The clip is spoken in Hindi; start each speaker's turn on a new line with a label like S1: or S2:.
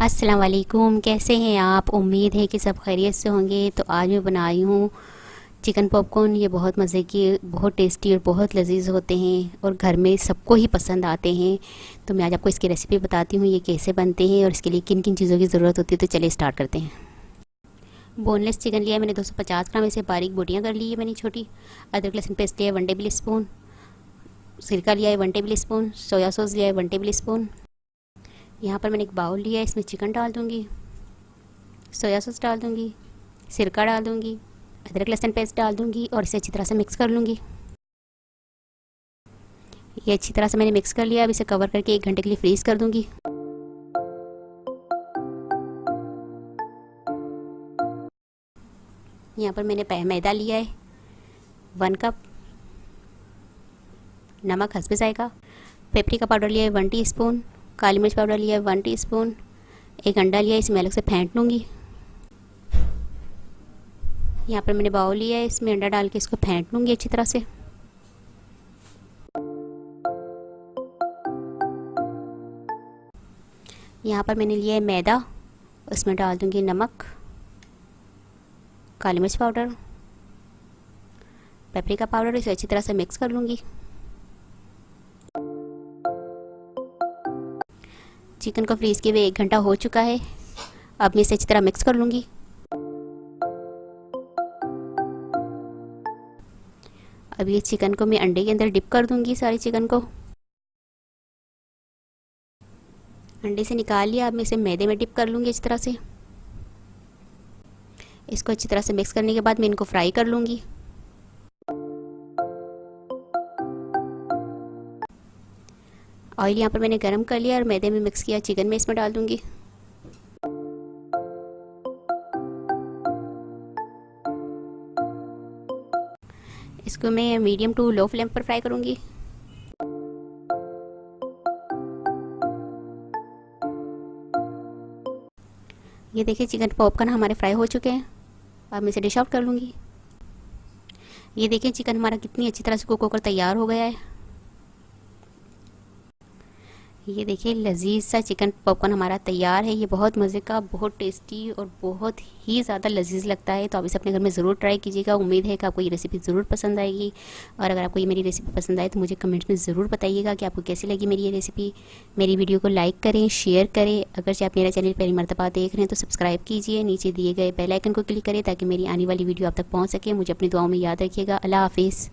S1: अस्सलाम वालेकुम, कैसे हैं आप। उम्मीद है कि सब खैरियत से होंगे। तो आज मैं बनाई हूँ चिकन पॉपकॉर्न। ये बहुत मज़े की, बहुत टेस्टी और बहुत लजीज होते हैं और घर में सबको ही पसंद आते हैं। तो मैं आज आपको इसकी रेसिपी बताती हूँ, ये कैसे बनते हैं और इसके लिए किन किन चीज़ों की ज़रूरत होती है। तो चलिए स्टार्ट करते हैं। बोनलेस चिकन लिया है मैंने 250 ग्राम, इसे बारीक बोटियाँ कर ली है मैंने छोटी। अदरक लहसुन पेस्ट लिया है 1 टेबल स्पून। सिरका लिया है 1 टेबल स्पून। सोया सॉस लिया है 1 टेबल स्पून। यहाँ पर मैंने एक बाउल लिया है, इसमें चिकन डाल दूँगी, सोया सॉस डाल दूँगी, सिरका डाल दूँगी, अदरक लहसुन पेस्ट डाल दूँगी और इसे अच्छी तरह से मिक्स कर लूँगी। ये अच्छी तरह से मैंने मिक्स कर लिया। अब इसे कवर करके 1 घंटे के लिए फ्रीज़ कर दूँगी। यहाँ पर मैंने मैदा लिया है 1 कप, नमक हस्बे जायका, पेपरिका पाउडर लिया है 1 टीस्पून, काली मिर्च पाउडर लिया है 1 टीस्पून, एक अंडा लिया है, इसमें अलग से फेंट लूँगी। यहाँ पर मैंने बाउल लिया है, इसमें अंडा डाल के इसको फेंट लूँगी अच्छी तरह से। यहाँ पर मैंने लिया है मैदा, उसमें डाल दूँगी नमक, काली मिर्च पाउडर, पेपरिका पाउडर, इसे अच्छी तरह से मिक्स कर लूँगी। चिकन को फ्रीज़ किए हुए 1 घंटा हो चुका है। अब मैं इसे अच्छी तरह मिक्स कर लूँगी। अब ये चिकन को मैं अंडे के अंदर डिप कर दूँगी, सारी चिकन को अंडे से निकाल लिया। अब मैं इसे मैदे में डिप कर लूँगी अच्छी तरह से। इसको अच्छी तरह से मिक्स करने के बाद मैं इनको फ्राई कर लूँगी। ऑयल यहाँ पर मैंने गरम कर लिया और मैदे में मिक्स किया चिकन में इसमें डाल दूँगी। इसको मैं मीडियम टू लो फ्लेम पर फ्राई करूँगी। ये देखिए चिकन पॉपकॉर्न हमारे फ्राई हो चुके हैं। अब मैं इसे डिश आउट कर लूँगी। ये देखिए चिकन हमारा कितनी अच्छी तरह से कुक होकर तैयार हो गया है। ये देखिए लजीज सा चिकन पॉपकॉर्न हमारा तैयार है। ये बहुत मज़े का, बहुत टेस्टी और बहुत ही ज़्यादा लजीज लगता है। तो आप इसे अपने घर में ज़रूर ट्राई कीजिएगा। उम्मीद है कि आपको ये रेसिपी ज़रूर पसंद आएगी। और अगर आपको ये मेरी रेसिपी पसंद आए तो मुझे कमेंट्स में ज़रूर बताइएगा कि आपको कैसी लगी मेरी ये रेसिपी। मेरी वीडियो को लाइक करें, शेयर करें। अगर आप मेरा चैनल पहली मरतबा देख रहे हैं तो सब्सक्राइब कीजिए। नीचे दिए गए बेल आइकन को क्लिक करें ताकि मेरी आने वाली वीडियो आप तक पहुँच सके। मुझे अपनी दुआओं में याद रखिएगा। अल्लाह हाफिज़।